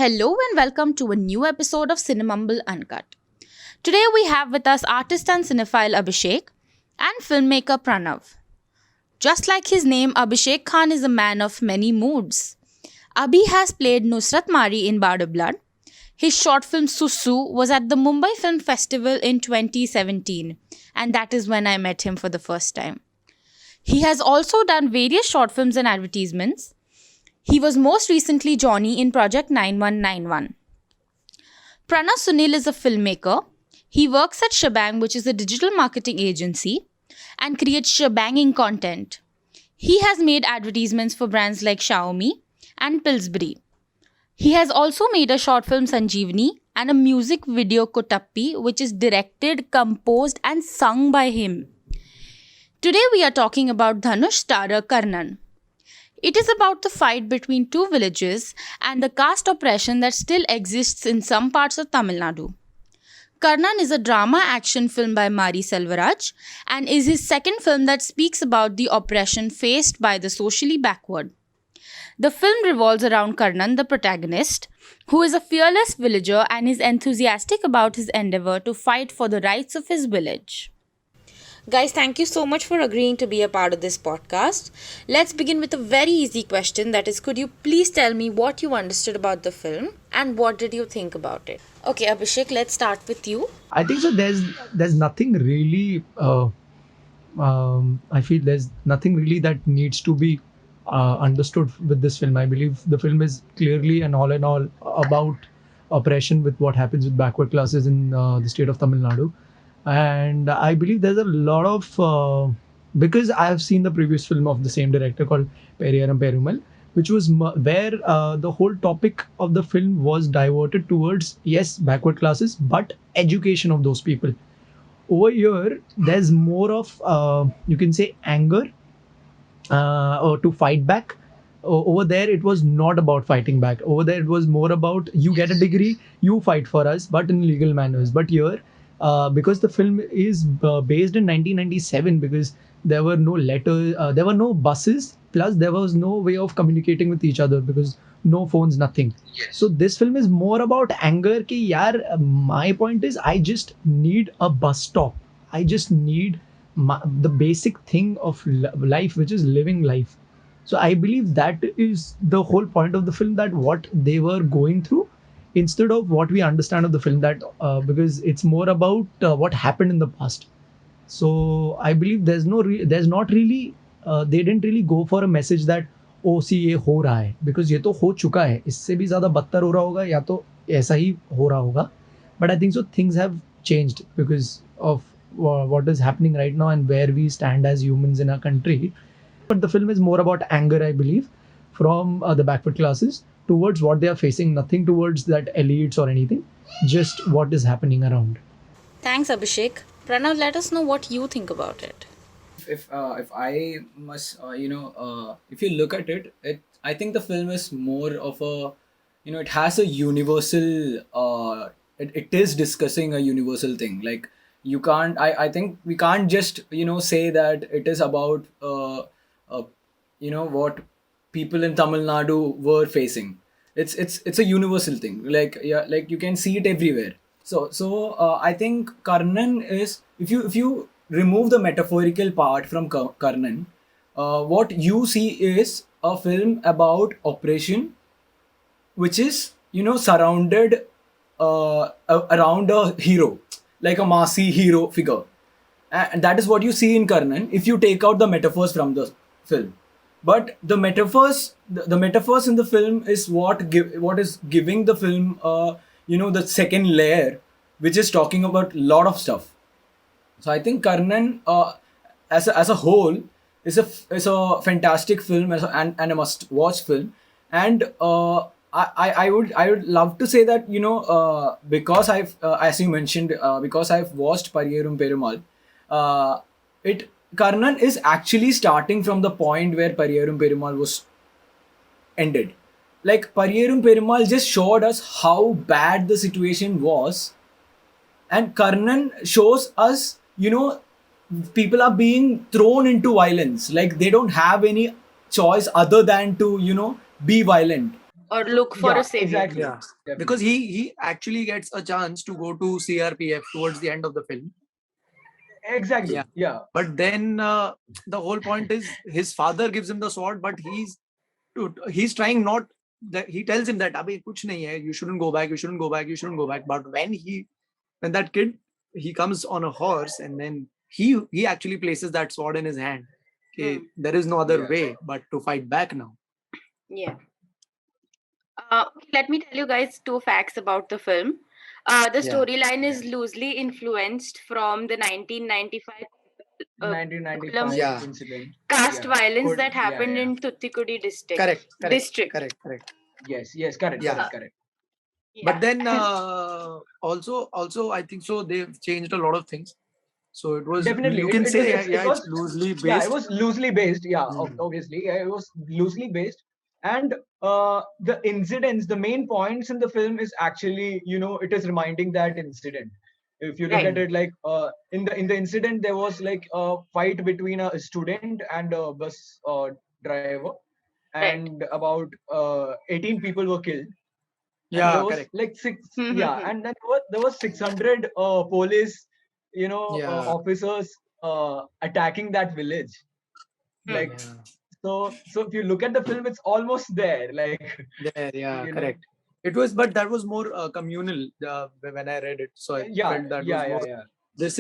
Hello and welcome to a new episode of Cinemumble Uncut. Today we have with us artist and cinephile Abhishek and filmmaker Pranav. Just like his name, Abhishek Khan is a man of many moods. Abhi has played Nusrat Mari in Bad Blood. His short film Susu was at the Mumbai Film Festival in 2017, and that is when I met him for the first time. He has also done various short films and advertisements. He was most recently Johnny in Project 9191. Pranav Sunil is a filmmaker. He works at Shebang, which is a digital marketing agency, and creates shebanging content. He has made advertisements for brands like Xiaomi and Pillsbury. He has also made a short film Sanjeevani and a music video Kotappi, which is directed, composed, and sung by him. Today we are talking about Dhanush starrer Karnan. It is about the fight between two villages and the caste oppression that still exists in some parts of Tamil Nadu. Karnan is a drama action film by Mari Selvaraj and is his second film that speaks about the oppression faced by the socially backward. The film revolves around Karnan, the protagonist, who is a fearless villager and is enthusiastic about his endeavor to fight for the rights of his village. Guys, thank you so much for agreeing to be a part of this podcast. Let's begin with a very easy question, that is, could you please tell me what you understood about the film and what did you think about it? Okay, Abhishek, let's start with you. I think so. There's nothing really. I feel there's nothing really that needs to be understood with this film. I believe the film is clearly and all in all about oppression with what happens with backward classes in the state of Tamil Nadu. And I believe there's a lot of because I have seen the previous film of the same director called Periyaram Perumal, which was where the whole topic of the film was diverted towards, yes, backward classes, but education of those people. Over here, there's more of you can say anger or to fight back. Over there, it was not about fighting back. Over there, it was more about you get a degree, you fight for us, but in legal manners. But here, because the film is based in 1997, because there were no letters, there were no buses, plus there was no way of communicating with each other because no phones, nothing. So this film is more about anger ki yaar, my point is I just need a bus stop. I just need the basic thing of life, which is living life. So I believe that is the whole point of the film, that what they were going through, instead of what we understand of the film, that because it's more about what happened in the past. So I believe there's not really they didn't really go for a message that ओ सी ये हो रहा है, because ये तो हो चुका है, इससे भी ज़्यादा बदतर हो रहा होगा या तो ऐसा ही हो रहा होगा. But I think so things have changed because of what is happening right now and where we stand as humans in our country. But the film is more about anger, I believe, from the backward classes towards what they are facing, nothing towards that elites or anything, just what is happening around. Thanks, Abhishek. Pranav, let us know what you think about it. If I must if you look at it, I think the film is more of a, it has a universal it is discussing a universal thing. Like, you can't, I think we can't just say that it is about what people in Tamil Nadu were facing. It's a universal thing. Like, yeah, like you can see it everywhere. So I think Karnan is, if you remove the metaphorical part from Karnan, what you see is a film about oppression, which is surrounded around a hero, like a massy hero figure, and that is what you see in Karnan if you take out the metaphors from the film. But the metaphors in the film is what is giving the film the second layer, which is talking about a lot of stuff. So I think Karnan as a whole is a fantastic film and a must watch film. And I would love to say that because I've as you mentioned, because I've watched Pariyerum Perumal, Karnan is actually starting from the point where Pariyerum Perumal was ended. Like, Pariyerum Perumal just showed us how bad the situation was, and Karnan shows us people are being thrown into violence. Like, they don't have any choice other than to be violent. or look for Yeah, a savior. exactly. Yeah, Definitely. because he actually gets a chance to go to CRPF towards the end of the film. Exactly. Yeah. Yeah. But then the whole point is his father gives him the sword, but he's trying not. That he tells him that Abhi kuch nahi hai, you shouldn't go back, you shouldn't go back, you shouldn't go back. But when that kid he comes on a horse and then he actually places that sword in his hand. Okay, there is no other Yeah. way but to fight back now. Yeah. Let me tell you guys two facts about the film. The Yeah. storyline is loosely influenced from the 1995 1995 Yeah. incident. caste Yeah. violence that Yeah, happened yeah. in Tuticorin district. Correct. Yes, yes, correct, Yeah. correct. Yeah. But then also I think so they've changed a lot of things. So it was, Definitely. you can say, It yeah, it's was, loosely yeah, it based. was loosely based. Yeah, Mm. obviously. Yeah, it was loosely based. And the incidents, the main points in the film is actually, it is reminding that incident. If you look Right. at it, like in the incident, there was like a fight between a student and a bus driver, Right. and about 18 people were killed. And Yeah, there was correct. like and then there was 600 police, Yeah. officers attacking that village. Like, Yeah. so if you look at the film, it's almost there. Like, There, yeah, you know, correct. It was, but that was more communal when I read it. So I yeah, felt that was yeah, yeah, more. yeah. This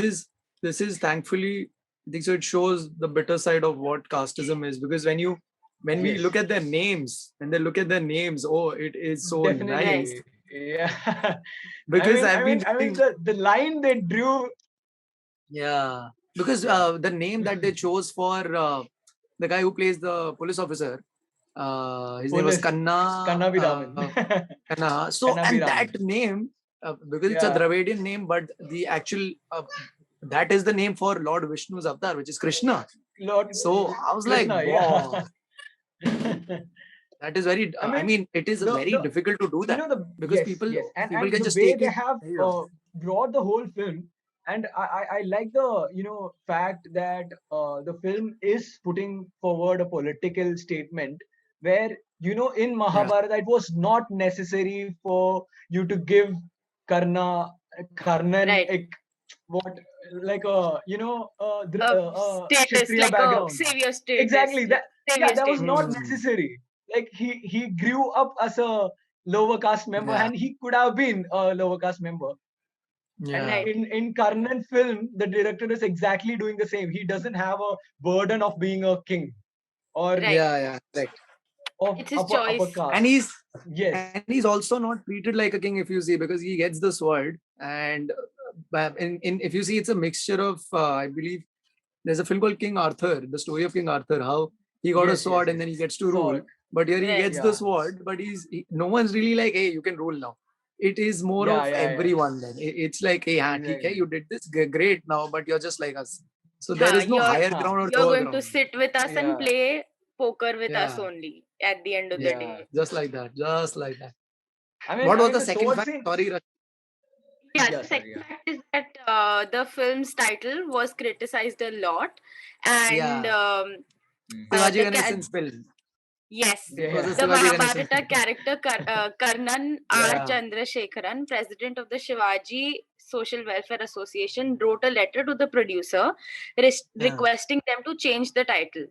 is thankfully, I think so. It shows the bitter side of what casteism is, because when we Yes, look at their names, when they look at their names, oh, it is so nice. definitely. Yeah. Because I've been I mean, reading, the line they drew. yeah, because Yeah. the name that they chose for the guy who plays the police officer, his name was Police. Kanna. Kannabiraman. Kanna. So, and Kannabiraman. that name, because it's a Yeah. Dravidian name, but the actual that is the name for Lord Vishnu's avatar, which is Krishna. Lord So I was like, Krishna. wow, Yeah. that is very. I I mean, mean, it is very the difficult to do that, the because yes, people yes, people and can the just way take they it. have Yeah. brought the whole film, and I like the fact that the film is putting forward a political statement where, in Yeah. Mahabharata it was not necessary for you to give Karnan Right. what, like a Status, Kshatriya like a background. savior status. Exactly, that, yeah, Savior that was status. not Hmm. necessary. Like, he grew up as a lower caste member, Yeah. and he could have been a lower caste member. And Yeah. Right. in Karnan film, the director is exactly doing the same. He doesn't have a burden of being a king, or Right. Yeah. Correct. of It's his upper choice. caste. And Yes. he's also not treated like a king, if you see, because he gets the sword. And in if you see, it's a mixture of I believe there's a film called King Arthur, the story of King Arthur, how he got a Yes, yes, sword and yes. then he gets to rule. Sword. But here he Right. gets the Yeah. sword, but no one's really like, hey, you can rule now. It is more Yeah, of yeah, yeah. everyone then. It's like, hey, haan, theek hai, Exactly. you did this, great now, but you're just like us. So there Huh, is no you're higher Huh. ground or you're lower going to ground. sit with us and Yeah. play poker with us Yeah. only at the end of the Yeah. day. Just like that. Just like that. I What was mean the the second sword fact? scene. Sorry, Yeah, Yeah, the sorry. second Yeah. fact is that the film's title was criticized a lot, and Yeah. Mm. Shivaji the Ganesan's film. yes, It was a Yeah. the Shivaji Ganesan Mahabharata film. character Karnan R. Yeah. Chandrasekharan, president of the Shivaji Social Welfare Association, wrote a letter to the producer Yeah. requesting them to change the title.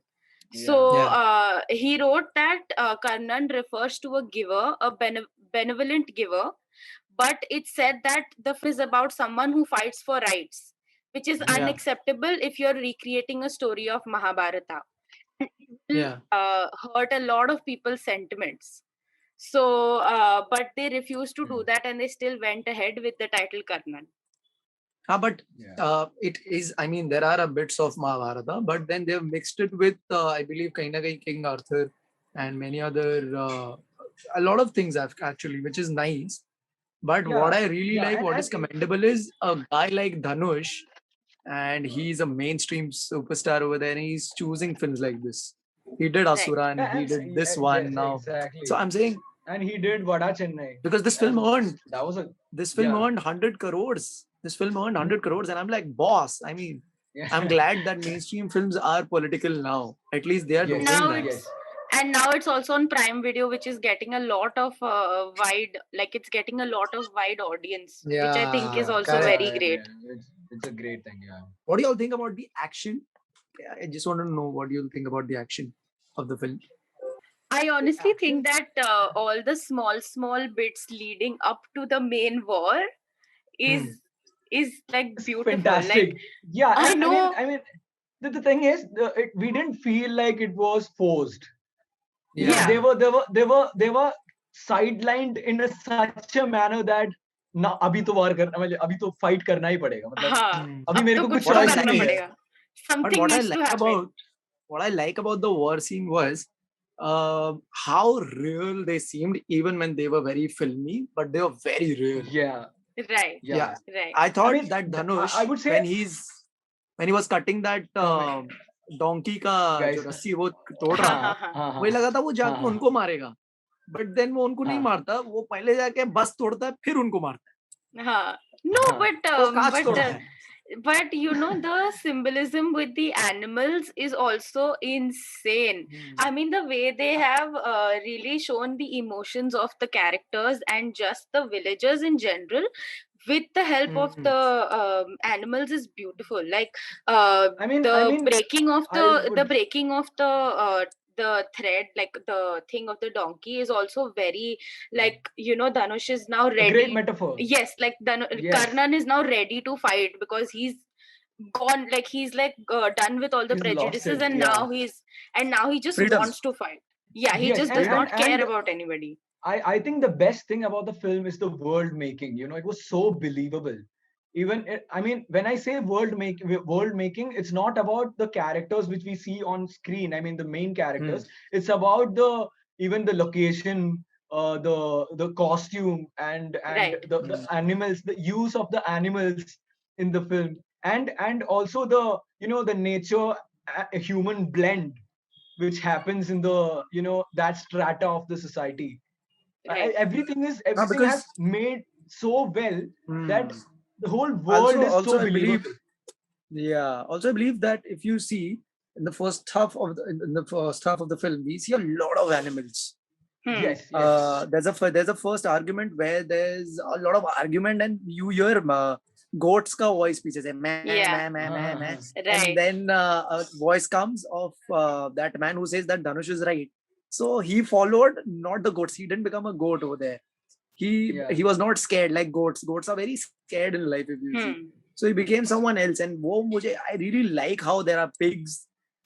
Yeah. So Yeah. he wrote that Karnan refers to a giver, a benevolent giver, but it said that the film is about someone who fights for rights, which is Yeah. unacceptable if you're recreating a story of Mahabharata. It will Yeah. hurt a lot of people's sentiments. So, but they refused to do that, and they still went ahead with the title Karnan. But Yeah. it is, I mean, there are a bits of Mahabharata, but then they've mixed it with, I believe, Kahin na Kahin King Arthur and many other, a lot of things actually, which is nice. But what Yeah. I really Yeah. like, what And is commendable, is a guy like Dhanush, and he's a mainstream superstar over there, and he's choosing films like this. He did Right. Asura and he did this one yes, now. exactly. So I'm saying, And he did Vada Chennai. because this film And earned that was a this film yeah. earned 100 crores. This film earned 100 crores, and I'm like, boss. I mean, I'm glad that mainstream films are political now. At least they are Yes. doing Now that. Yes. and now it's also on Prime Video, which is getting a lot of it's getting a lot of wide audience, which I think is Yeah, also correct. very great. It's a great thing. Yeah. What do y'all think about the action? Yeah, I just want to know what you think about the action of the film. I honestly think that all the small bits leading up to the main war is like It's beautiful. fantastic. Like, Yeah, I and know. I mean, the thing is, we didn't feel like it was forced. Yeah. They were sidelined in a such a manner that ना अभी तो वार करना मतलब अभी तो fight करना ही पड़ेगा मतलब हाँ, अभी अब मेरे तो को कुछ कुछ तो What I choice ही करना नहीं है पड़ेगा. But Something what I needs to like happen. about what I like about the war scene was how real they seemed, even when they were very filmy, but they were very real. yeah Right, Yeah. right. I thought mean, that Dhanush, I would say when he was cutting that donkey का Guys. जो रस्सी वो तोड़ हाँ, रहा था, हाँ, हाँ. मुझे लगा था वो जाके हाँ. उनको मारेगा, बट देन वो उनको नहीं हाँ. मारता, वो पहले जाके बस तोड़ता है फिर उनको मारता हाँ. No, हाँ. but है, वो कांच तोड़ता है. but you know, the symbolism with the animals is also insane. I mean, the way they have really shown the emotions of the characters and just the villagers in general with the help of the animals is beautiful. Like I mean, the breaking of I would- the breaking of the thread, like the thing of the donkey, is also very, like, you know, Dhanush is now a ready. great metaphor. Yes, like Yes. Karnan is now ready to fight because he's gone, like he's like done with all the He's lost prejudices, it, and yeah. now he just Freedom. wants to fight. Yeah, he Yes, just does and- not care and- about anybody. I think the best thing about the film is the world making. You know, it was so believable. I mean, when I say world making, it's not about the characters which we see on screen. I mean, the main characters. It's about even the location, the costume, and Right. the animals, the use of the animals in the film, and also the the nature human blend which happens in the that strata of the society. Right. Everything because- has made so well that Hmm. the whole world is Also so I believe, believable. yeah, also I believe that if you see in the first half of the film, we see a lot of animals. Yes, There's a first argument where there's a lot of argument and you hear goats ka voice pieces meh, Yeah. meh, meh, meh, meh. Right. And then a voice comes of that man who says that Dhanush is right. So he followed not the goats. He didn't become a goat over there. He was not scared like goats. Goats are very scared in life if you see. So he became someone else. And I really like how there are pigs.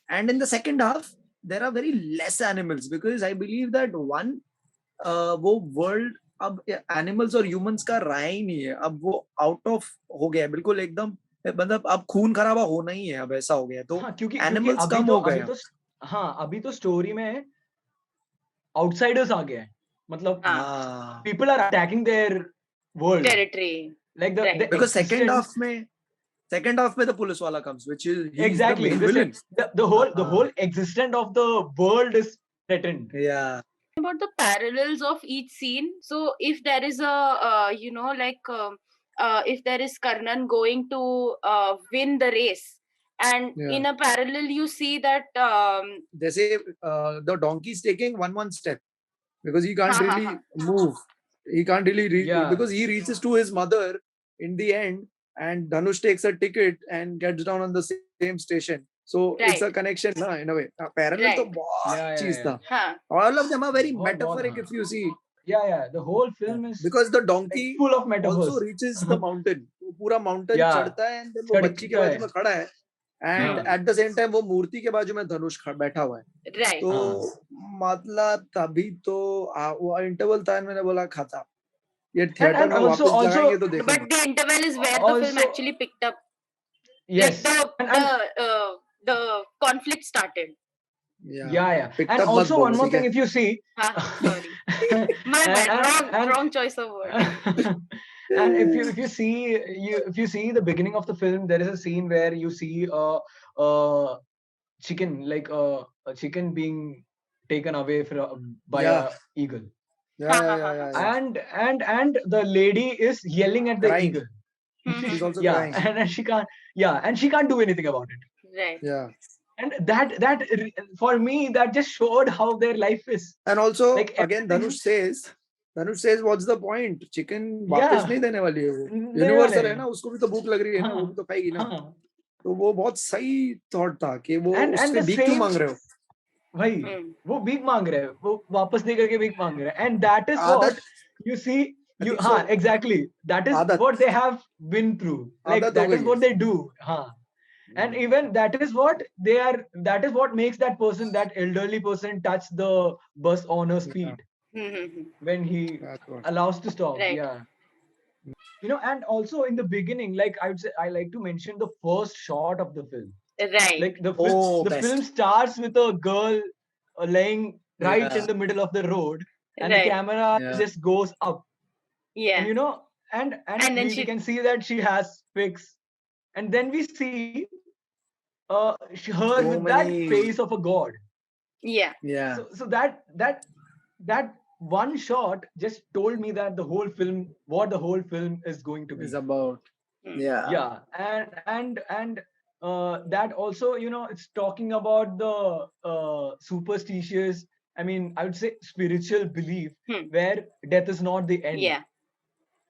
And in the second half, there are very less animals because I believe that one वो world अब animals और humans का रहा ही नहीं है. अब वो out of हो गया है बिल्कुल एकदम. मतलब अब खून खराबा होना ही है. अब ऐसा हो गया. तो क्योंकि एनिमल्स अभी कम तो हो गए. अभी तो स्टोरी में आउटसाइडर्स आ गए हैं. मतलब people are attacking their world Territory. like the because second existence- half में the police वाला comes, which is exactly the main villain. the whole existence of the world is threatened. Yeah. About the parallels of each scene. So if there is a if there is Karnan going to win the race, and in a parallel you see that they say the donkey is taking one step because he can't really move. He can't really reach because he reaches to his mother in the end, and Dhanush takes a ticket and gets down on the same station. So it's a connection in a way. Parallel to बहुत चीज था. All of them are very metaphoric if you see. Yeah, the whole film is because the donkey full of metaphors. also reaches the mountain. वो पूरा mountain चढ़ता है and then वो बच्ची के बाजू में खड़ा है. And at the same time वो मूर्ति के बाजू में धनुष बैठा हुआ है. Right. तो मतलब तभी तो वो इंटरवल था मैंने बोला खाता. ये थिएटर में वापस लगाएंगे तो देखो. But the interval is where the film actually picked up. Yes. Like the conflict started. Yeah. And also one more thing, if you see, sorry, my bad, wrong choice of word. And if you see the beginning of the film, there is a scene where you see a chicken, like a chicken being taken away by a eagle. Yeah. And the lady is yelling at the crying. eagle. She's also crying. And she can't do anything about it. Right. Yeah. And for me, that just showed how their life is. And also, Like again, everything. Dhanush says, what's the point? Chicken वापस Yeah, नहीं देने वाली है वो. देने वाले universal है हैं. ना, उसको भी तो भूख लग रही है ना, वो हाँ, भी तो खाएगी ना. हाँ. तो वो बहुत सही थॉट था कि वो And उससे the भीख क्यों same, मांग रहे हो. भाई वो भीख मांग रहे हैं, वो वापस दे करके भीख मांग रहे हैं. And that is what आदत, you see. I You think हाँ, so. exactly, that is आदत what they have been through. Like आदत हो that is गई what है. they do. हाँ. And even that is what they are, that is what makes that person, that elderly person, touch the bus owner's Yeah, feet Mhm. when he that's what. allows to stop. Right. Yeah. And also in the beginning, like I would say, I like to mention the first shot of the film. Right. Like the Oh, the best. film starts with a girl laying right Yeah. in the middle of the road, and the Right. camera Yeah. just goes up, Yeah. and and And then we she- can see that she has fix, and then we see her So with that many. face of a god. Yeah. Yeah. So that one shot just told me that the whole film, what the whole film is going to be. Is about. Hmm. Yeah. Yeah, and that also, it's talking about the superstitious, I mean, I would say spiritual belief, Hmm. where death is not the end. Yeah.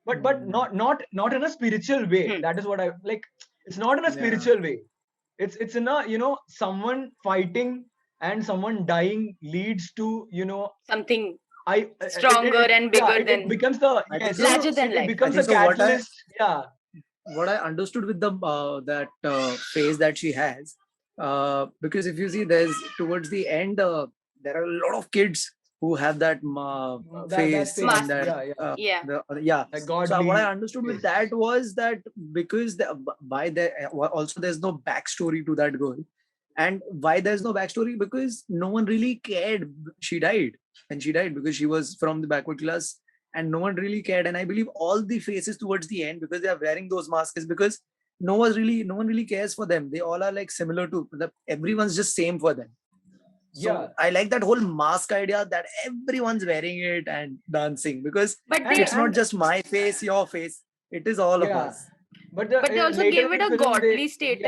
But not in a spiritual way. Hmm. That is what I like. It's not in a Yeah. spiritual way. It's in a, someone fighting and someone dying leads to, Something I stronger and bigger it than becomes the I think yes, so. larger than it life. becomes I a think so. catalyst. Yeah. What I understood with the that phase that she has, because if you see, there's towards the end, there are a lot of kids who have that That face face. Mask. and that Yeah. Yeah. yeah. Like So what godly I understood with face. that was that because by the also there's no backstory to that girl, and why there's no backstory, because no one really cared. She died, and she died because she was from the backward class, and no one really cared. And I believe all the faces towards the end, because they are wearing those masks, is because no one really cares for them. They all are like similar to everyone's just same for them. So Yeah. I like that whole mask idea that everyone's wearing it and dancing, because But And- they it's not just my face, your face. It is all of Yeah. us. But they also later gave in it the a film, godly status.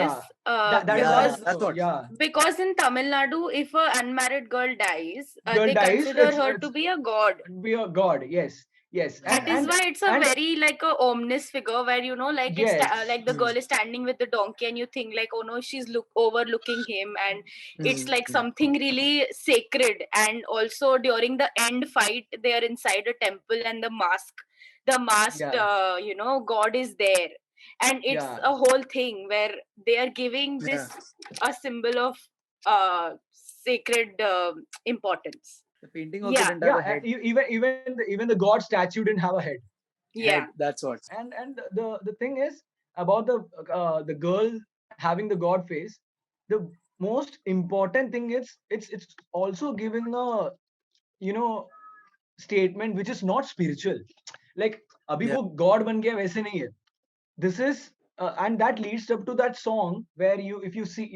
Yeah. That is Yeah, because that's what. Yeah. because in Tamil Nadu, if a unmarried girl dies, Girl they dies, consider it's- her it's- to be a god. Be a god. Yes. Yes. That is why it's a very like a ominous figure where like it's Yes. like the girl is standing with the donkey and you think like, oh no, she's overlooking him, and it's like something really sacred. And also during the end fight, they are inside a temple and the masked Yeah. god is there, and it's Yeah. a whole thing where they are giving this a symbol of sacred importance. The painting also Yeah. didn't have a Yeah. head. Even the god statue didn't have a head. Yeah. Head, that's what. And the thing is about the girl having the god face, the most important thing is it's also giving a statement which is not spiritual. Like abhi Yeah. wo god ban gaya वैसे नहीं है. This is and that leads up to that song where if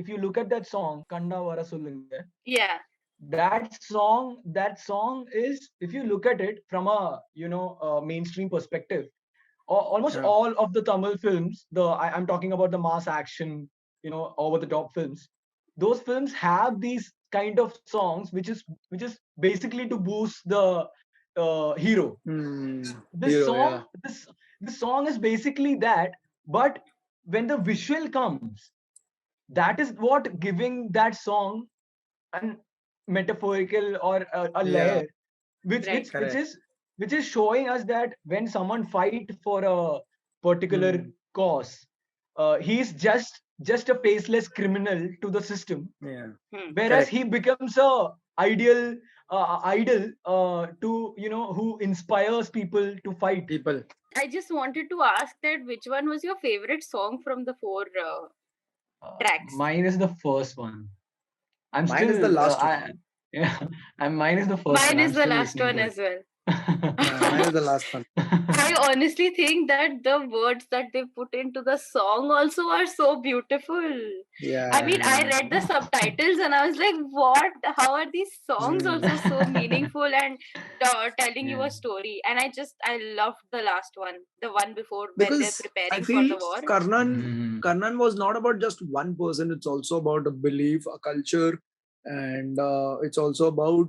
you look at that song Kanda Vara Sollunga, Yeah. that song is, if you look at it from a a mainstream perspective, almost Yeah. all of the Tamil films, I'm talking about the mass action, over the top films, those films have these kind of songs which is basically to boost the hero. This Hero, song yeah. this song is basically that, but when the visual comes, that is what giving that song an metaphorical or a Yeah. layer which Right. which Correct. which is showing us that when someone fight for a particular cause, he's just a faceless criminal to the system, Yeah. whereas Correct. he becomes a idol to who inspires people to fight. People. I just wanted to ask that which one was your favorite song from the four tracks? Mine is the first one. Mine is the last one. Yeah, and mine is the first one. Mine I'm is the still last listening one to it. as well. Mine is the last one. I honestly think that the words that they put into the song also are so beautiful. Yeah. I mean, I read the subtitles and I was like, what? How are these songs also so meaningful and telling you Yeah. a story? And I loved the last one, the one before when they're Because I preparing for feel the war. Karnan was not about just one person. It's also about a belief, a culture, and it's also about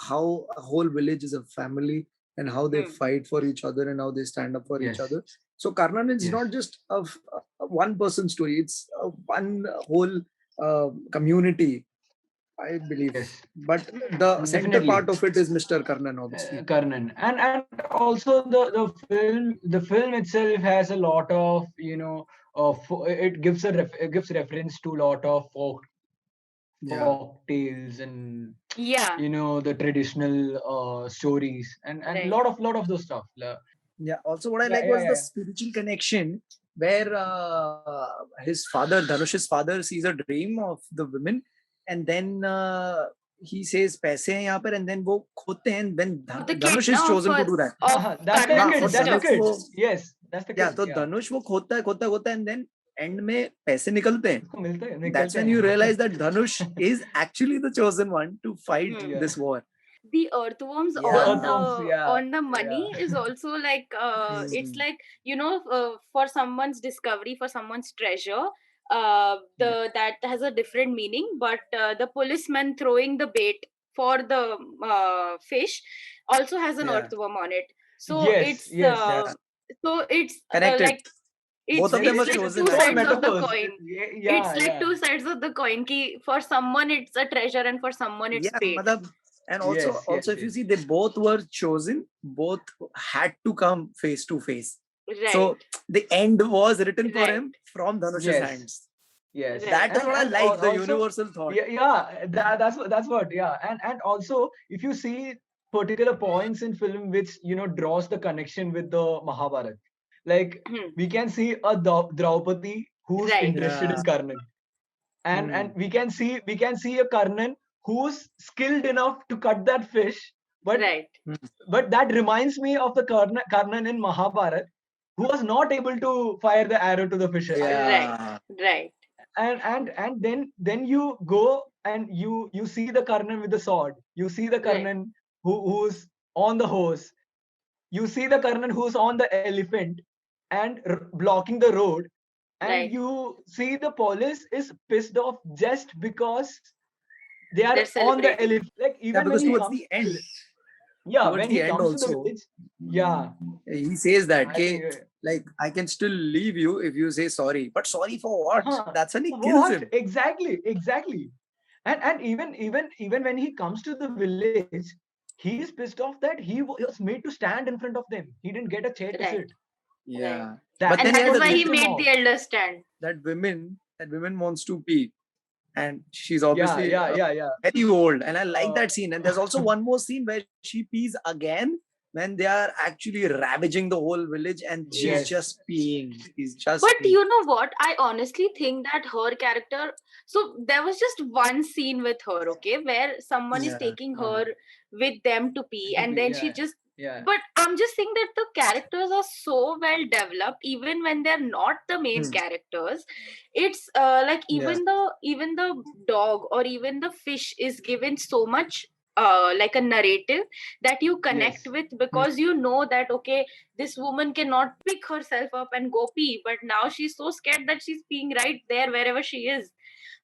how a whole village is a family and how they Hmm. fight for each other and how they stand up for each Yes. other. So Karnan is Yes. not just a one person story. It's a one whole community, I believe. Yes. But the center Definitely. part of it is Mr. Karnan, obviously. Karnan, and also the film itself has a lot of it gives it gives reference to a lot of Yeah. folk tales and Yeah, the traditional stories and right. lot of those stuff. Yeah. Also, what I Yeah, like yeah, was the yeah. spiritual connection where his father, Dhanush's father, sees a dream of the women, and then he says, "पैसे हैं यहाँ पर," and then वो खोते हैं, and then Of the Dhanush kid is chosen to of do that. That's the Karnan's kid. और That's the sister. Dhanush kid. वो Yes, that's the yeah, kid. तो धनुष वो खोता है, and then end में पैसे निकलते हैं. उसको मिलते हैं, That's निकलते when हैं. you realize that Dhanush is actually the chosen one to fight Hmm. this war. The earthworms Yeah. The on earthworms, the yeah, on the money yeah. is also like it's Hmm. like for someone's discovery, for someone's treasure, that has a different meaning, but the policeman throwing the bait for the fish also has an Yeah. earthworm on it. So Yes, yes. Yeah. it's Connected. like Both of them it's are like chosen. two It's all sides of the metaphors. coin. Yeah, It's like yeah. two sides of the coin. Ki for someone it's a treasure and for someone it's Yeah, bait. matlab, and Yes, yes, if you yes. see, they both were chosen, both had to come face to face. Right. So the end was written for Right. him from Dhanush's Yes. hands. Yes. Right. That is what I And like, the also, universal thought. yeah, that's what, yeah. And also, if you see particular points in film which draws the connection with the Mahabharata, like Hmm. we can see a Draupadi who's Right. interested in Yeah. Karnan, and Hmm. we can see a Karnan who's skilled enough to cut that fish, but Right. but that reminds me of the Karnan in Mahabharata who was not able to fire the arrow to the fish. Right. Yeah. Right. And then you go and you see the Karnan with the sword. You see the Right. Karnan who's on the horse. You see the Karnan who's on the elephant and blocking the road. And Right. you see the police is pissed off just because they are They're on the celebrating. elephant. Like Yeah, even when because he towards comes, the end, when he comes to the also, village, yeah, he says that, I okay, think, like, I can still leave you if you say sorry. But sorry for what? huh, That's when he kills what him. exactly. And even when he comes to the village, he is pissed off that he was made to stand in front of them. He didn't get a chair to Right. sit. Yeah. That But And then that he is has why a he pissed him made off. the elder stand. that women wants to pee, and she's Yeah, obviously yeah. very old, and I like Uh, that scene. And there's also one more scene where she pees again when they are actually ravaging the whole village, and she's Yes. just peeing. She's just But peeing. you know what? I honestly think that her character. So there was just one scene with her, okay, where someone is Yeah. taking her with them to pee, and then she yeah, just. yeah. But I'm just saying that the characters are so well developed, even when they're not the main Hmm. characters. It's like Yeah. even the dog or even the fish is given so much like a narrative that you connect Yes. with, because you know that okay, this woman cannot pick herself up and go pee, but now she's so scared that she's peeing right there wherever she is.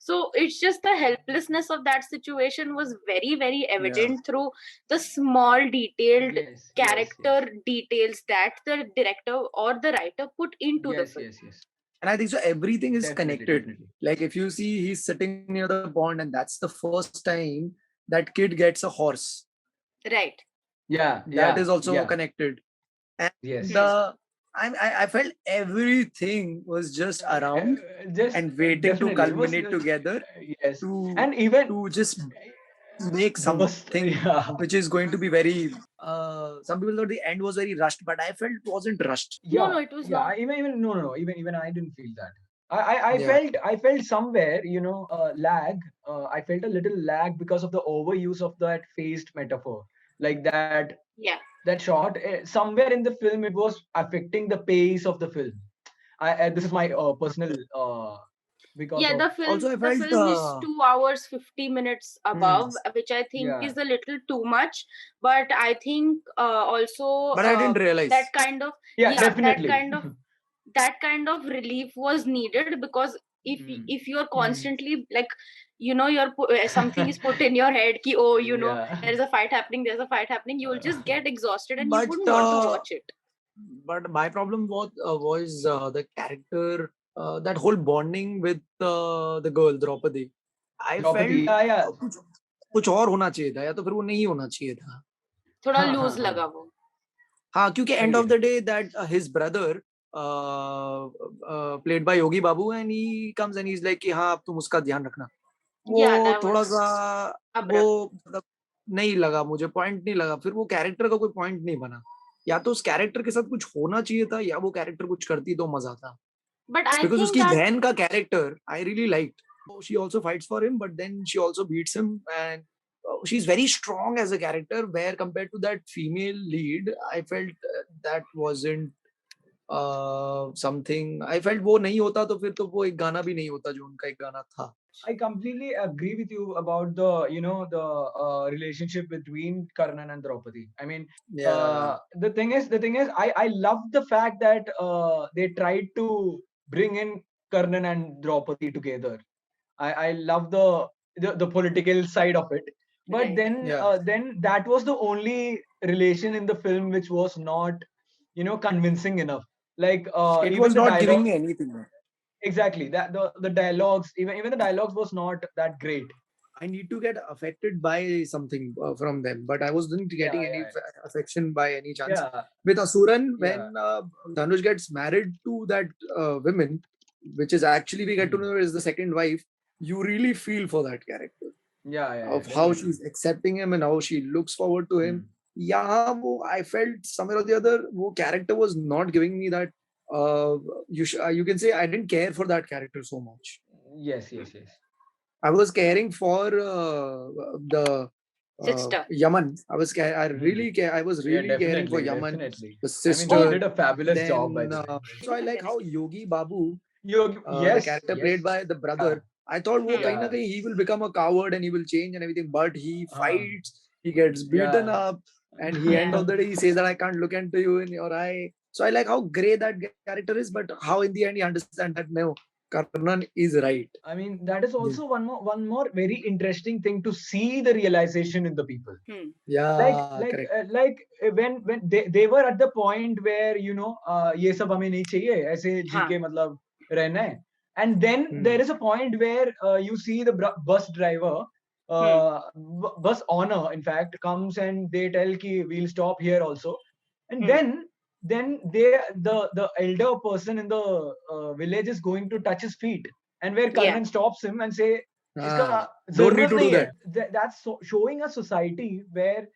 So it's just the helplessness of that situation was very, very evident through the small detailed Yes. character details that the director or the writer put into the Yes. film. Yes. And I think so everything is Definitely, connected. definitely. Like, if you see, he's sitting near the pond, and that's the first time that kid gets a horse. Right. Yeah. That is also yeah. connected. And Yes. I felt everything was just around Just and waiting to definitely. It was culminate just- together Yes. to And even to just make the most- something yeah. which is going to be very some people thought the end was very rushed, but I felt it wasn't rushed. No, it was not. Even no. Even I didn't feel that. I Yeah. felt somewhere, lag. I felt a little lag because of the overuse of that phased metaphor, like that. Yeah. that shot, somewhere in the film it was affecting the pace of the film. This is my personal because Yeah, of Also, I the felt, film is 2 hours 50 minutes hmm, above, which I think yeah is a little too much. But I think also but I didn't realize. that kind of, yeah yeah, definitely. that kind of relief was needed, because Mm. if you're Hmm. constantly like, something is put in your head ki, oh, Yeah. there's a fight happening, you will just get exhausted and you But wouldn't want to watch it. my problem was the character, that whole bonding with the girl Draupadi. I Draupadi, felt yeah. कुछ कुछ और होना चाहिए था, या तो फिर वो नहीं होना चाहिए था. थोड़ा हाँ हाँ लूज हाँ लगा वो. हाँ, क्योंकि end of agreed. the day that his brother, played by Yogi Babu, and he comes and he's like कि हाँ अब तुम उसका ध्यान रखना. Yeah, वो that थोड़ा was सा abrupt. वो मतलब नहीं लगा मुझे, पॉइंट नहीं लगा, फिर वो कैरेक्टर का कोई पॉइंट नहीं बना. या तो उस कैरेक्टर के साथ कुछ होना चाहिए था, या वो कैरेक्टर कुछ करती तो मजा था. But I बिकॉज think उसकी that बहन का character I really liked. She also fights for him, but then she also beats him, and she is very strong as a character, where compared to that female lead, I felt that wasn't something. I felt वो नहीं होता तो फिर तो वो एक गाना भी नहीं होता जो उनका एक गाना था. I completely agree with you about the relationship between Karnan and Draupadi. I mean, Yeah. the thing is, I love the fact that they tried to bring in Karnan and Draupadi together. I love the political side of it, but right. then that was the only relation in the film which was not convincing enough. Like It even was the not giving dialogue. me anything. Exactly, that the dialogues, even the dialogues was not that great. I need to get affected by something from them, but I wasn't getting Yeah, any yeah, affection by any chance. yeah, With Asuran, yeah. when Dhanush gets married to that woman, which is actually we get to Hmm. know is the second wife, you really feel for that character Yeah, of how definitely. she's accepting him and how she looks forward to him. Hmm. Yeah, I felt somewhere or the other, wo character was not giving me that. Uh, you can say I didn't care for that character so much. Yes, yes, yes. I was caring for the Sister. Yaman. I Hmm. really care. I was Yeah, really caring for definitely, Yaman, definitely. the I mean, she Oh, sister. did a fabulous job, by Then the way. so I like how Yogi Babu, the Yes, character yes. played by the brother. I thought wo kahin na Yeah, kahin he will become a coward and he will change and everything, but he fights, he gets beaten yeah. up, and he end of the day he says that I can't look into you in your eye. So I like how grey that character is, but how in the end he understands that no, Karnan is right. I mean, that is also one more very interesting thing to see the realization in the people. Yeah, correct. When they were at the point where ये सब हमें नहीं चाहिए, ऐसे जी हाँ. के मतलब रहना है. And then there is a point where you see the bus driver, bus owner in fact comes and they tell ki we'll stop here also. And then the elder person in the village is going to touch his feet, and where Yeah. Karnan stops him and say इसका Don't need जरूरत to do नहीं है. that. That's showing a society where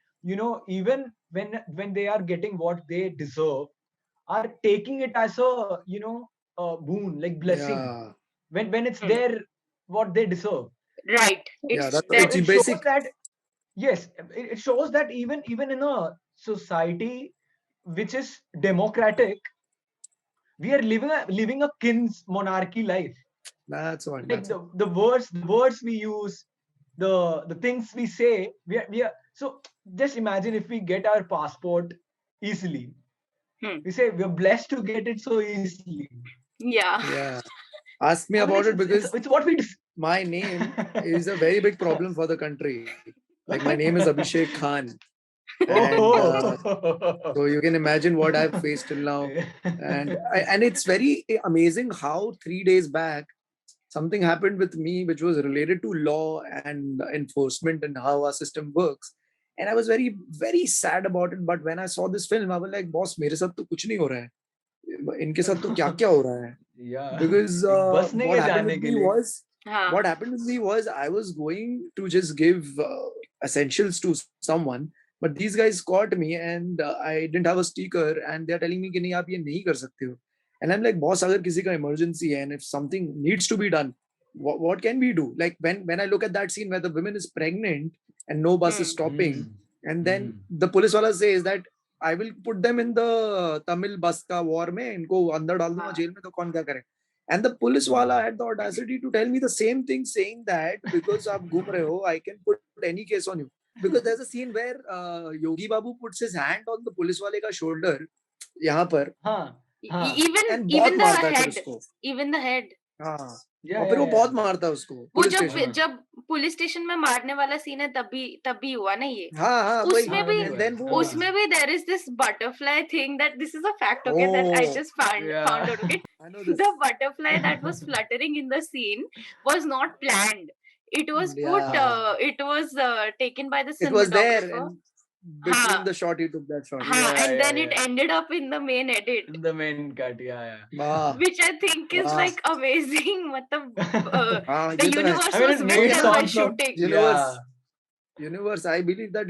even when they are getting what they deserve, are taking it as a a boon, like blessing, Yeah, when it's their what they deserve. Right. yeah, It's that's So it's it shows basic. that, yes, it shows that even in a society which is democratic, we are living a king's monarchy life. That's one. Like That's one. the words we use, the things we say, we are so just imagine if we get our passport easily. We say we're blessed to get it so easily. Yeah. Yeah. Ask me I mean, about it it's because it's what we do. my name is a very big problem for the country. Like my name is Abhishek Khan, and so you can imagine what I've faced till now. And it's very amazing how 3 days back something happened with me which was related to law and enforcement and how our system works. And I was very very sad about it. But when I saw this film, I was like, boss, मेरे साथ तो कुछ नहीं हो रहा है. इनके साथ तो क्या क्या हो रहा है. Yeah. Because एक बस नहीं what है happened जाने with के me लिए. was हाँ. what happened with me was I was going to just give essentials to someone, but these guys caught me and I didn't have a sticker, and they're telling me कि नहीं आप ये नहीं कर सकते हो. And I'm like, boss, अगर किसी का emergency है and if something needs to be done, what can we do? Like when I look at that scene where the woman is pregnant and no bus is stopping, and then the police wala says that I will put them in the Tamil bus ka war mein, इनको अंदर डाल दूंगा jail में तो कौन क्या करे. And the police wala had the audacity to tell me the same thing, saying that because आप घूम रहे हो, I can put any case on you. Because there's a scene where Yogi Babu puts his hand on the police wale ka shoulder, यहाँ पर. हाँ. And even बहुत the मारता है फिर head, उसको. even the head. हाँ. Yeah, और फिर वो yeah, बहुत yeah. मारता है उसको. वो police station में. जब पुलिस स्टेशन में मारने वाला सीन है तभी हुआ ना ये. हाँ हाँ वही. उसमें भी And then वो उसमें भी there is this butterfly thing that this is a fact, okay, that I Oh, just found out, okay. I know this. The butterfly that was fluttering in the scene was not planned. It was put Yeah. it was taken by the It was there, cinematographer. and between हाँ. the shot he took that shot. Yeah, and then yeah, it yeah. ended up in the main edit, In the main cut, yeah. वाह. which I think is Wow. like amazing. मतलब हाँ, the ये तो है. universe I mean, was it with made them while sense of- shooting. Universe. Universe. I believe that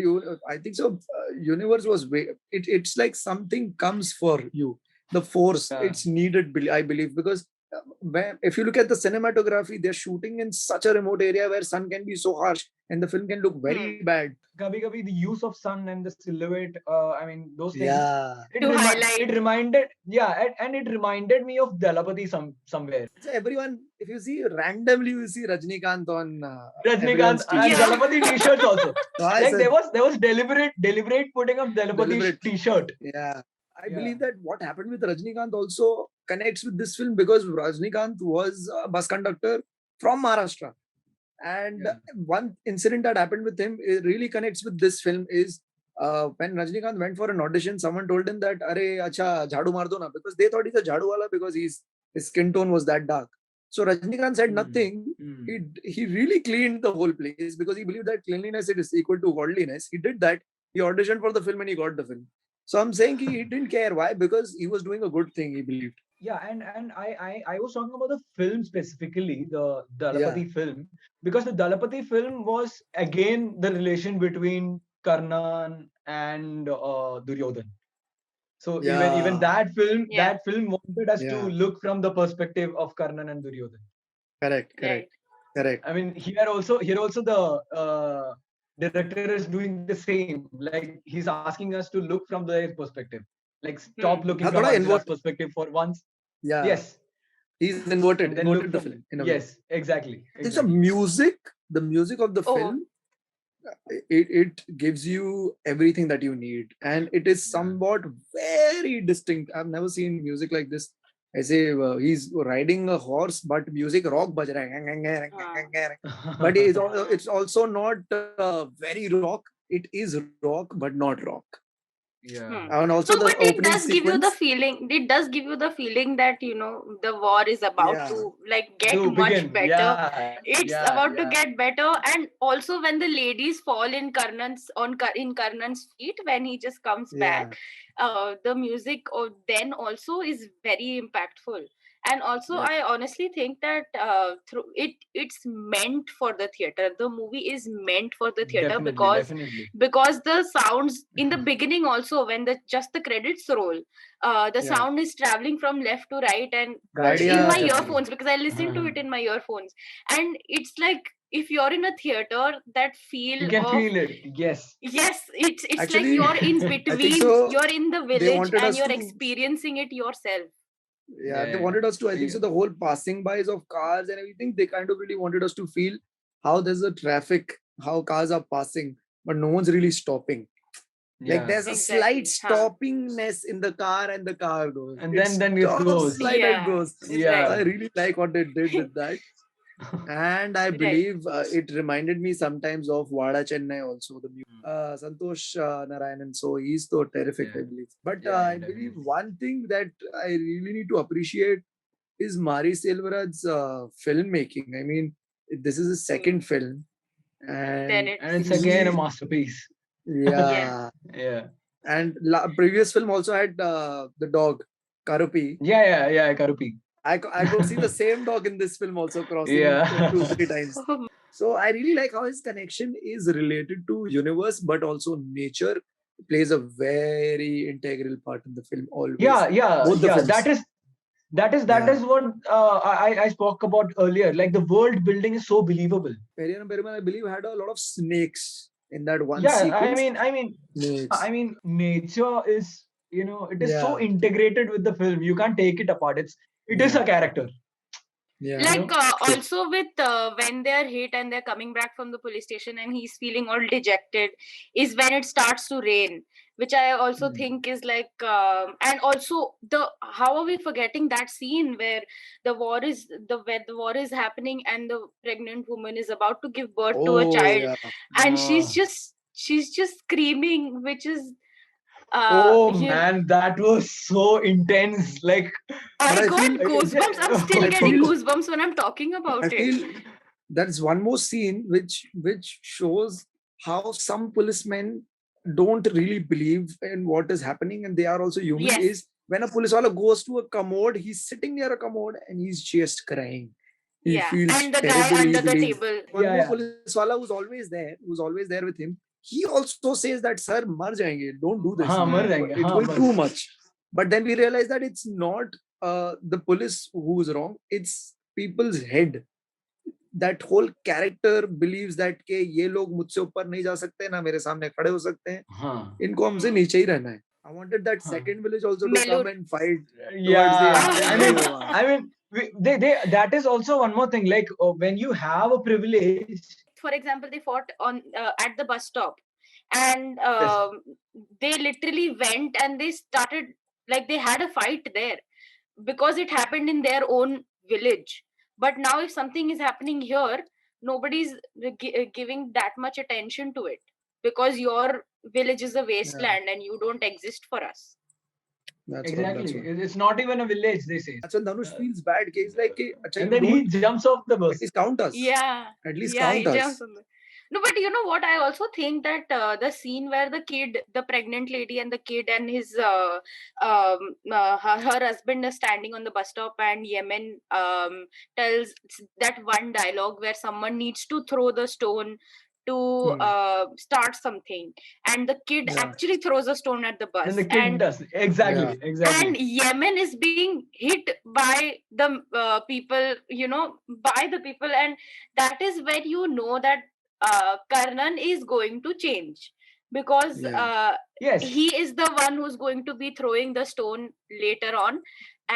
I think so. Universe was it's like something comes for you. The force. Yeah. It's needed. I believe because if you look at the cinematography, they're shooting in such a remote area where sun can be so harsh and the film can look very bad. Kabhi the use of sun and the silhouette, I mean those things. Yeah. To highlight. It reminded, and it reminded me of Dalapati somewhere. So everyone, if you see randomly, you see Rajnikant on Rajnikant everyone's and t-shirt. Yeah. Dalapati t-shirts also. So I Like said, there was deliberate putting of Dalapati Deliberate. t-shirt. yeah. I Yeah. believe that what happened with Rajnikant also connects with this film because Rajnikant was a bus conductor from Maharashtra. And Yeah. one incident that happened with him really connects with this film is when Rajnikant went for an audition, someone told him that, "Arey, acha, jhadu maar do na," because they thought he's a jhadu wala because his skin tone was that dark. So Rajnikant said nothing. He really cleaned the whole place because he believed that cleanliness is equal to godliness. He did that. He auditioned for the film and he got the film. So I'm saying he didn't care. Why? Because he was doing a good thing, he believed. Yeah, and I was talking about the film specifically, the Dalapati film, because the Dalapati film was again the relation between Karnan and Duryodhan. So Yeah. even that film Yeah. wanted us to Yeah. look from the perspective of Karnan and Duryodhan. Correct. Right. Correct. I mean, here also the director is doing the same. Like he's asking us to look from their perspective. Like stop looking हाँ, from थोड़ा Arjuna's invert- perspective for once. Yeah. Yes. He's inverted. And then Inverted look the from film. In a way. yes, exactly. It's the music of the Oh. film. It gives you everything that you need, and it is somewhat very distinct. I've never seen music like this. I say he's riding a horse, but music rock baj raha hai. But it's also not very rock. It is rock, but not rock. Yeah. And also No, the but it opening does give you the sequence. feeling. It does give you the feeling that the war is about Yeah. to like get To much begin. better. Yeah. It's yeah, about to yeah. get better, and also when the ladies fall in Karnan's feet when he just comes back, the music then also is very impactful. And also, Yeah. I honestly think that through it's meant for the theater. The movie is meant for the theater Definitely. because the sounds in the beginning also when the credits roll, the Yeah. sound is traveling from left to right and Right, in yeah, my definitely. earphones because I listen to it in my earphones, and it's like if you're in a theater, that feel You can of feel it. Yes. yes, it's Actually, like you're in I think between, so. you're in the They village wanted and us you're to. experiencing it yourself. Yeah, they Yeah. wanted us to. I think so. The whole passing bys of cars and everything, they kind of really wanted us to feel how there's a traffic, how cars are passing, but no one's really stopping. Like Yeah. there's a Exactly, slight huh. stoppingness in the car, and the car goes. And then it stops goes. slight and Yeah, goes. Yeah. I really like what they did with that. And I Right. believe it reminded me sometimes of Vada Chennai also, the Santosh Narayanan. So he's so terrific, Yeah. I believe. But Yeah, I believe one thing that I really need to appreciate is Mari Selvaraj's filmmaking. I mean, this is his second film. Then And And it's it's again a he- masterpiece. yeah. Yeah. And previous film also had the dog, Karupi. Yeah, Karupi. I could see the same dog in this film also crossing Yeah. 2-3 times. So I really like how his connection is related to universe, but also nature plays a very integral part in the film always. Yeah. Both the films. That is what I spoke about earlier. Like the world building is so believable. Periyanam Perumal, I believe, had a lot of snakes in that one Yeah, sequence. I mean, nature is, it is so Yeah. integrated with the film. You can't take it apart. It is Yeah. a character. Yeah. Like know? also with when they're hit and they're coming back from the police station and he's feeling all dejected is when it starts to rain, which I also think is like and also the how are we forgetting that scene where the war is happening and the pregnant woman is about to give birth to a Oh child yeah. and Ah. she's just screaming, which is Oh you man, that was so intense. Like, But I I got feel goosebumps. I'm still I getting feel goosebumps when I'm talking about I it. feel that's one more scene which shows how some policemen don't really believe in what is happening and they are also human. Yes. Is when a police wala goes to a commode, he's sitting near a commode and he's just crying. He Yeah, feels and the terrible. guy He under the believes table. one Yeah, more yeah. police wala who's always there with him. He also says that sir, mar jayenge, don't do this. हाँ, मर Hmm. जाएंगे, It's हाँ, going बस. too much. But then we realize that it's not the police who's wrong. It's people's head. That whole character believes that के ये लोग मुझसे ऊपर नहीं जा सकते ना मेरे सामने खड़े हो सकते हैं हाँ. इनको हमसे नीचे ही रहना है. I wanted that Huh. second village also to Melur. come and fight towards the Yeah, end. I mean, that is also one more thing. Like, when you have a privilege, For example, they fought on at the bus stop, and Yes. they literally went and they started like they had a fight there because it happened in their own village. But now, if something is happening here, nobody's giving that much attention to it because your village is a wasteland and you don't exist for us. That's exactly. what. It's not even a village, they say. That's when Dhanush feels bad. He's like, "Acha, And you then he don't jumps off the at bus. least count us. Yeah, At least yeah, count he us." jumps on the. No, but you know what? I also think that the scene where the pregnant lady and the kid and his her husband is standing on the bus stop and Yemen tells that one dialogue where someone needs to throw the stone to start something, and the kid Yeah. actually throws a stone at the bus, And the kid does. Exactly. and Yemen is being hit by the people, by the people, and that is when you know that Karnan is going to change because Yeah. Yes. he is the one who's going to be throwing the stone later on,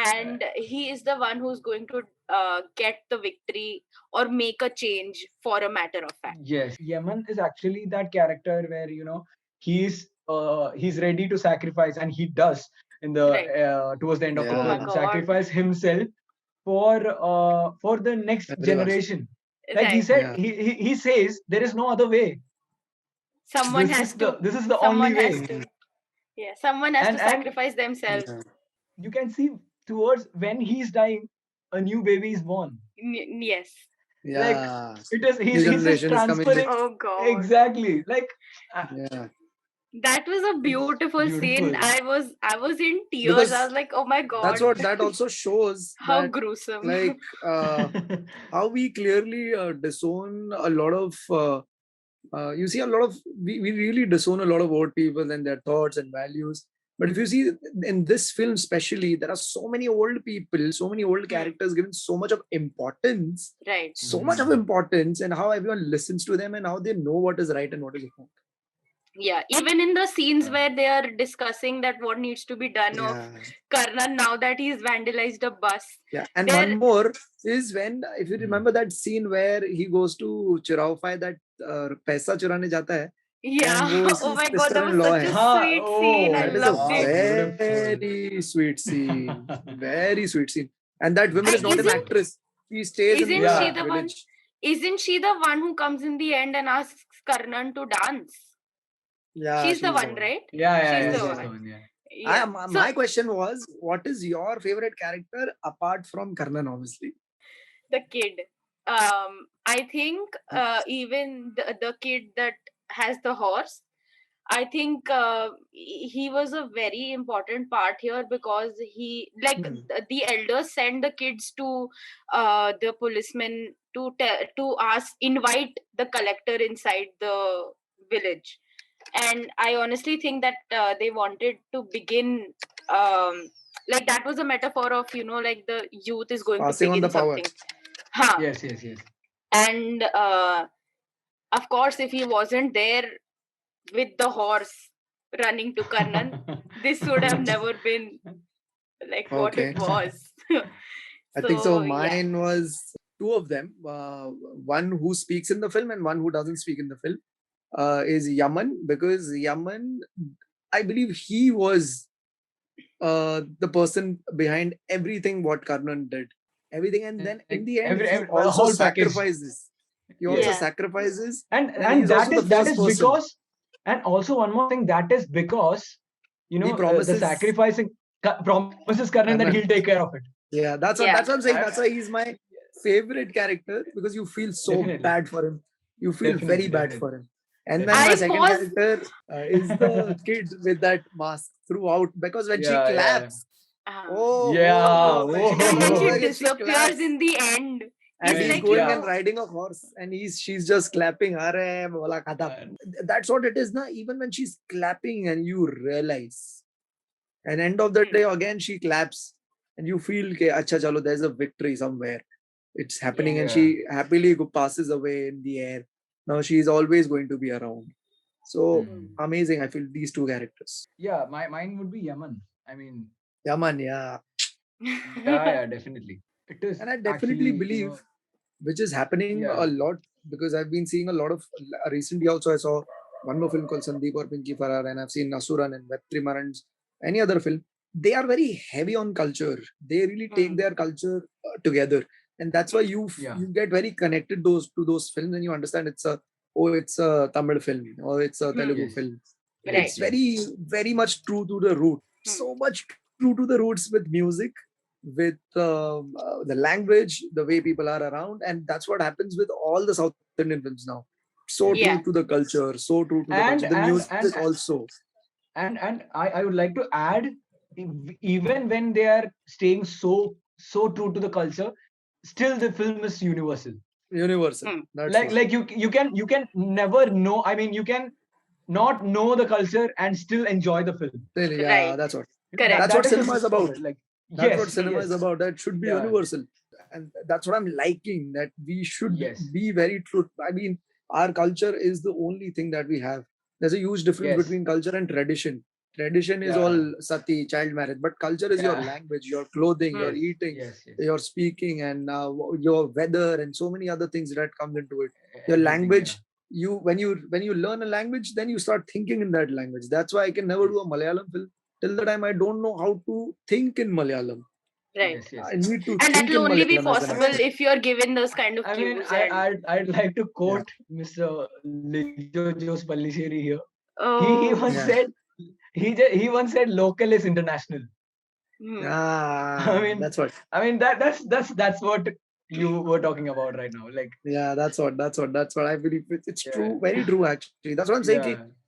and he is the one who's going to get the victory or make a change for a matter of fact. Yes. Yemen is actually that character where, he's ready to sacrifice, and he does in the Right. towards the end of the Yeah. Oh my film, God. sacrifice himself for the next Everyone. generation. Like he Right. said, Yeah. he says there is no other way. Someone This has is to. this is the Someone only has way. to. Yeah, someone has to And sacrifice themselves. Yeah. you can see towards when he's dying, a new baby is born. Yes. Yeah. It is New he's just generation is coming. transferring. Oh God. Exactly. Like Yeah. That was a beautiful scene. beautiful. I was in tears. Because I was like, oh my God. That's what that also shows. How that, gruesome. like how we clearly disown a lot of you see a lot of we really disown a lot of old people and their thoughts and values. But if you see in this film especially, there are so many old people, so many old characters given so much of importance, Right. so much of importance, and how everyone listens to them and how they know what is right and what is wrong. Yeah. Even in the scenes where they are discussing that what needs to be done of Karnan now that he's vandalized a bus. Yeah, and There- one more is when, if you remember that scene where he goes to Chiraufai that paisa churane jata hai. Yeah. And wo Oh my his God, that was sister-in-law such a hai. sweet Oh, scene. I That is loved a it. very sweet scene. Very sweet scene. And that woman is And not an isn't- actress. She stays in isn't the she the one- village. Isn't she the one who comes in the end and asks Karnan to dance? Yeah, she's the one, right? Yeah, She's yeah, the she's one. the one, yeah. Yeah. My question was, what is your favorite character apart from Karnan, obviously? The kid. I think even the kid that has the horse, I think he was a very important part here because he the elders send the kids to the policemen to invite the collector inside the village, and I honestly think that they wanted to begin like that was a metaphor of like the youth is going Passing to on begin the power. something. Huh. Yes. And of course if he wasn't there, with the horse running to Karnan, this would have never been like what Okay. it was. I think so. So yeah. Mine was two of them. One who speaks in the film and one who doesn't speak in the film. Is Yaman, because Yaman, I believe he was the person behind everything what Karnan did. Everything, and then in the end, he well, also whole package. sacrifices. He also Yeah. sacrifices, And and he's that also is the that first is person. because, and also one more thing, that is because He the promises. sacrificing promises Karnan that Karnan. he'll take care of it. Yeah, that's Yeah. what I'm saying. That's why he's my favorite character, because you feel so Definitely. bad for him. You feel very Definitely, bad definitely. for him. And then I my second pause- character is the kid with that mask throughout, because when she Yeah, yeah. claps, oh, Yeah, when oh. And then she when disappears claps, in the end. and It's he's like, going you and know, riding a horse, and she's just clapping. Arey, bola khata. That's what it is, na. Even when she's clapping, and you realize, and end of the day again she claps, and you feel, ke, acha chalo, there's a victory somewhere. It's happening, and Yeah. she happily passes away in the air. Now she is always going to be around. So amazing. I feel these two characters. Yeah, mine would be Yaman. I mean, Yaman, yeah. yeah, definitely. It is. And I definitely believe, which is happening Yeah. a lot, because I've been seeing a lot of recently. Also, I saw one more film called Sandeep or Pinky Farrar, and I've seen Nasuran and Web Trimarans, any other film. They are very heavy on culture. They really take their culture together, and that's why Yeah. you get very connected to those films, and you understand it's a Tamil film, or it's a Telugu Yes. film. Right. It's very much true to the root. So much true to the roots with music, with the language, the way people are around, and that's what happens with all the South Indian films now. So Yeah. true to the culture, so true to the And- culture. The and- music and- also. And I would like to add, even when they are staying so true to the culture, still the film is universal. Universal. That's Like what. like you can never know. I mean, you can not know the culture and still enjoy the film. Really, yeah, Right. that's what. Correct. That's what That is the cinema is beauty of about. it, Like That's yes, what cinema is yes. about. That should be Yeah. universal, and that's what I'm liking. That we should Yes. be very true. I mean, our culture is the only thing that we have. There's a huge difference Yes. between culture and tradition. Tradition is Yeah. all sati, child marriage, but culture is your Yeah. language, your clothing, your Yes, eating, yes, yes. your speaking, and your weather, and so many other things that comes into it. Your Everything, language. yeah. You when you learn a language, then you start thinking in that language. That's why I can never do a Malayalam film till the time I don't know how to think in Malayalam. Right. Yes, yes. I need to And think that will in only be Malayalam as an possible actor. if you're given those kind of I mean, cues. And I'd like to quote Mr. Lijo Jose Palliseri here. oh, He once Yeah. said he once said local is international. hmm. Ah, I mean, that's what. that's what you were talking about right now. Like, Yeah, that's what I believe. It's Yeah. true, very true actually. That's what I'm saying.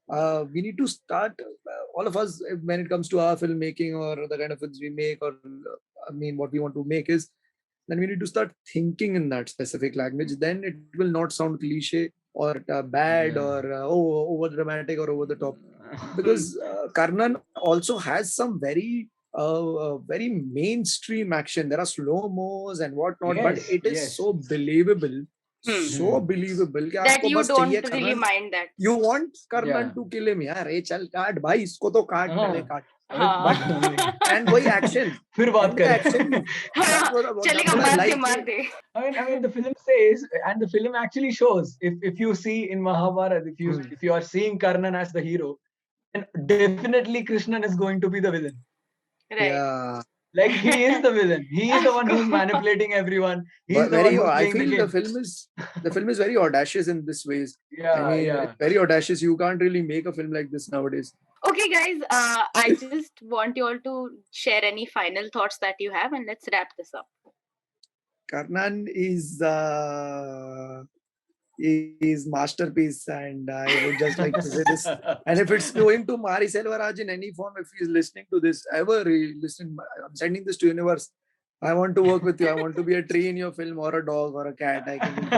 yeah, We need to start, all of us, when it comes to our filmmaking or the kind of films we make, or I mean, what we want to make is, then we need to start thinking in that specific language. Then it will not sound cliche or bad, Yeah. or over dramatic or over the top. Because Karnan also has some very mainstream action. There are slow mos and whatnot, but Yes, it is yes. so believable, Hmm. so believable. कि That आपको you बस don't चाहिए really Karnan. mind that. You want Karnan Yeah. to kill him, यार ए चल काट भाई इसको तो काट पहले काट. हाँ. And वही action. फिर बात And the करें. action, that's what चलेगा I मार दे like. मार दे. I mean, the film says, and the film actually shows. If you see in Mahabharata, if you are seeing Karnan as the hero, then definitely Krishnan is going to be the villain. Right. Yeah. Like he is the villain. He is the Of one who's course. manipulating everyone. He's But the one very, who's I playing the feel game. the film is very audacious in this ways. Yeah, I mean, yeah. it's very audacious. You can't really make a film like this nowadays. Okay, guys. I just want you all to share any final thoughts that you have, and let's wrap this up. Karnan is masterpiece, and I would just like to say this. And if it's going to Mari Selvaraj in any form, if he's listening to this, listen, I'm sending this to universe. I want to work with you. I want to be a tree in your film, or a dog, or a cat. I can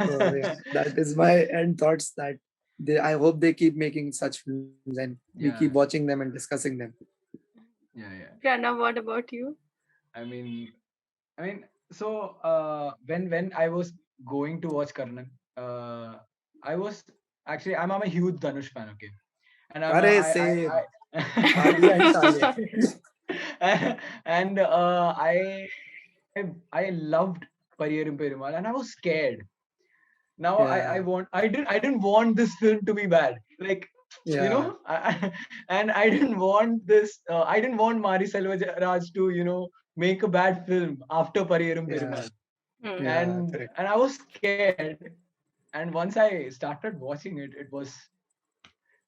so, yeah, that is my end thoughts. That I hope they keep making such films, and we Yeah. keep watching them and discussing them. Yeah. Pranav, what about you? I mean, so when I was going to watch Karnan, I was Actually, I'm a huge Dhanush fan. Okay, and I'm Arey, a, same. I Talia and Talia. and I loved Pariyerum Perumal, and I was scared. Now Yeah. I didn't want this film to be bad. Like, you Yeah. know, and I didn't want this. I didn't want Mari Selvaraj to, make a bad film after Pariyerum Yeah. Perumal. Hmm. Yeah. And Correct. I was scared. And once I started watching it, it was,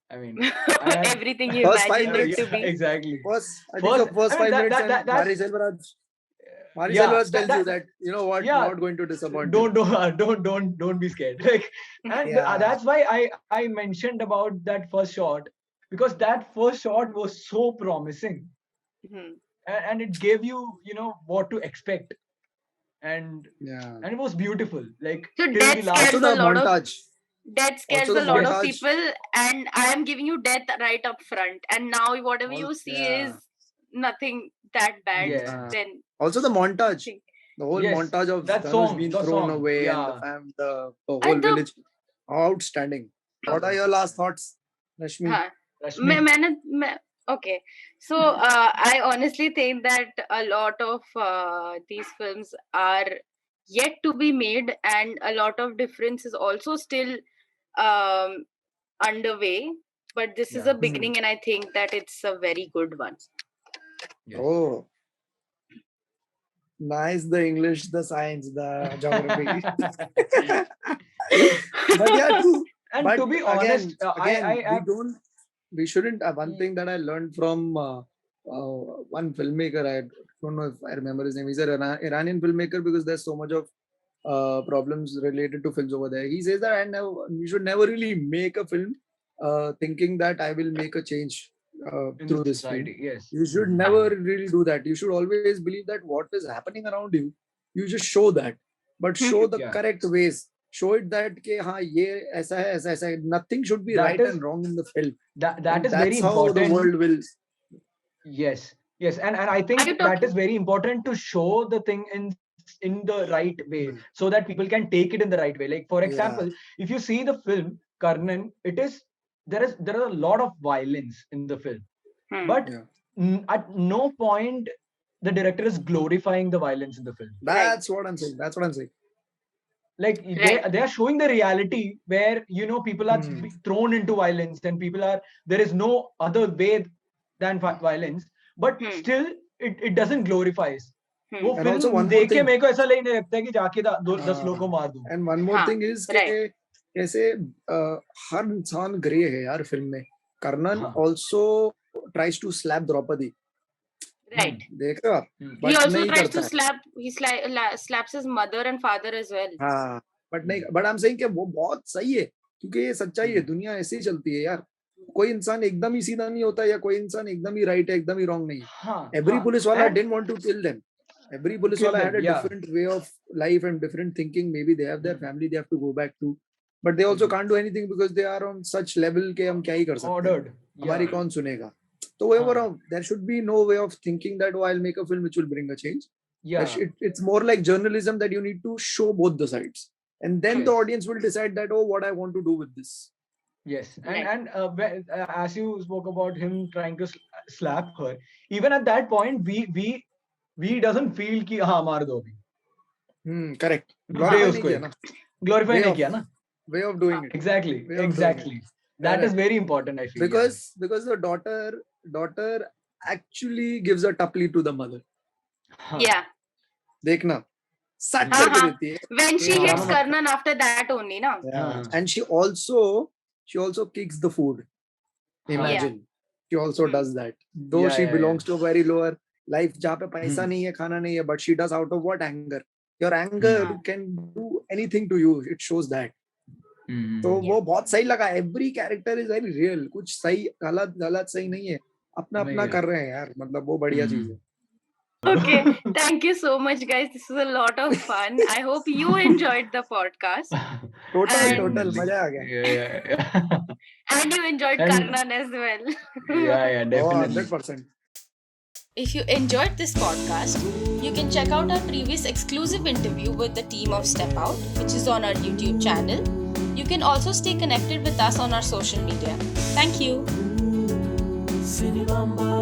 I mean, I had, Everything you First 5 imagined it minutes. to be. exactly. I think the first I mean, 5 minutes and that's Mari Selvaraj yeah, tells you that, you know what, yeah, not going to disappoint you. don't be scared. Like, and Yeah. that's why I mentioned about that first shot, because that first shot was so promising, Hmm. and it gave you, what to expect, and Yeah. it was beautiful. Like, So till the death last. scares Also a the lot of montage. death scares Also a the lot of montage. people, and I am giving you death right up front. And now whatever you see Yeah. is nothing that bad. Yeah. Then Also the montage. think. The whole Yes, montage of that Dhanush song, being the thrown song, away yeah. and the whole And the village. Outstanding. What are your last thoughts, Rashmi? हाँ, Rashmi. okay. So I honestly think that a lot of these films are yet to be made, and a lot of difference is also still um, underway. But this is Yeah. a beginning, and I think that it's a very good one. Yes. Oh, nice. The English, the science, the geography. But yeah, true. And But to be again, honest, we shouldn't. One Hmm. thing that I learned from one filmmaker, I don't know if I remember his name. He's an Iranian filmmaker, because there's so much of problems related to films over there. He says that you should never really make a film thinking that I will make a change in through the this film. society, yes. You should never really do that. You should always believe that what is happening around you, you just show that, but show the Yeah. correct ways. Show it that ke, हाँ, ये ऐसा है, ऐसा ऐसा है. Nothing should be That right is- and wrong in the film. That And is that's very how important. the world will. Yes, and I think you that is very important to show the thing in the right way, so that people can take it in the right way. Like, for Yeah. example, if you see the film Karnan, there are a lot of violence in the film, Hmm. but Yeah. at no point the director is glorifying the violence in the film. That's what I'm saying. That's what I'm saying. Like, Right. they are showing the reality where, people are Hmm. thrown into violence, and there is no other way than violence, but Hmm. still it doesn't glorifies. Hmm. वो And also film one more देख के thing. मेरे को ऐसा लगने लगता है कि जाके 10 हाँ. लोगों को मार दूं. And one more हाँ, thing is right. कि कैसे हर इंसान ग्रे है यार फिल्म में. Karnan हाँ. also tries to slap Draupadi. Right. देख रहे हो आप? Hmm. But He also नहीं tries करता to है. slaps his mother and father as well. हाँ, but I'm saying कि वो बहुत सही है, क्योंकि ये सच्चाई है. दुनिया ऐसे ही चलती है यार. कोई इंसान एकदम ही सीधा नहीं होता, या कोई इंसान एकदम ही राइट है, एकदम ही रॉन्ग नहीं है. हाँ, Every हाँ. police wala And- didn't want to kill them. Every police Kill wala them, had a yeah. different way of life and different thinking. Maybe they have their family they have to go back to, but they also can't do anything because they are on such level के हम क्या ही कर सकते हैं. ordered. हमारी Yeah. कौन सुनेगा? तो वो हाँ. there should be no way of thinking that, oh, I'll make a film which will bring a change. Yeah. It's more like journalism, that you need to show both the sides, and then the Yes. audience will decide that, oh, what I want to do with this. Yes, Right. and as you spoke about him trying to slap her, even at that point, we doesn't feel कि हाँ मार दो अभी. Correct. दे Glorify नहीं उसको किया एक. ना. Glorify Way नहीं of- किया ना. Way of doing it. Exactly, Way of doing it. exactly. That is very important, I feel. Because the daughter actually gives a tapli to the mother. हाँ. Yeah. देखना, सट हाँ, करके हाँ. देती है. When she हाँ. hits Karnan after that only, na? हाँ. And she also kicks the food. हाँ. Imagine. She also Hmm. does that. Though Yeah, she yeah, belongs to a very lower life, जहाँ पे पैसा Hmm. नहीं है, खाना नहीं है, but she does out of what? Anger. Your anger Hmm. can do anything to you. It shows that. Hmm. तो वो बहुत सही लगा. Every character is very real. कुछ सही गलत सही नहीं है. अपना नहीं अपना है. कर रहे हैं यार. मतलब वो बढ़िया Hmm. चीज है. Okay. Thank you so much, guys. This was a lot of fun. I hope you enjoyed the podcast Total And- मजा आ गया. Yeah. and you enjoyed And- Karnan as well. Yeah, Oh, definitely. 100%. If you enjoyed this podcast, you can check out our previous exclusive interview with the team of Step Out, which is on our YouTube channel. You can also stay connected with us on our social media. Thank you. Cinemamba.